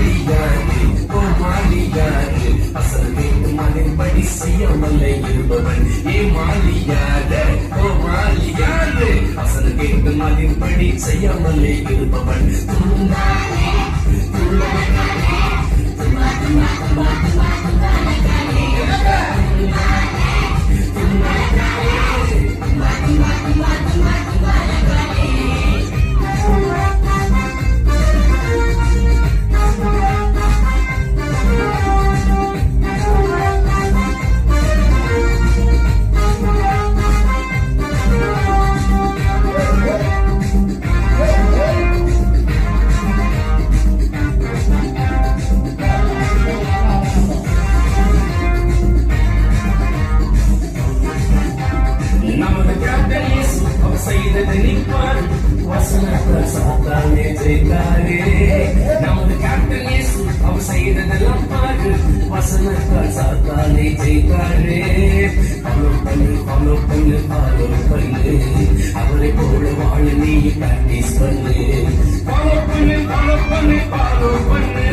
மாலியாரு கோமாளியாரு அசல் வேண்டும் அதன்படி செய்யாமல்லை இருப்பவன் ஏ மாலியாரு கோமாளியாரு அசல் வேண்டும் அதன்படி செய்யாமல்லை இருப்பவன் துள்ளாதே துள்ளாதே செய்தது நிற்பார் வசனத்தால் சாத்தானே ஜெயித்தாரே நமது கேப்டன் இயேசு அவர் செய்ததெல்லாம் பாரு வசனத்தால் சாத்தானே ஜெயித்தாரே ஃபாலோ பண்ணு ஃபாலோ பண்ணு ஃபாலோ பண்ணு அவரை போல வாழ நீ பிராக்டிஸ் பண்ணு ஃபாலோ பண்ணு ஃபாலோ பண்ணு ஃபாலோ பண்ணு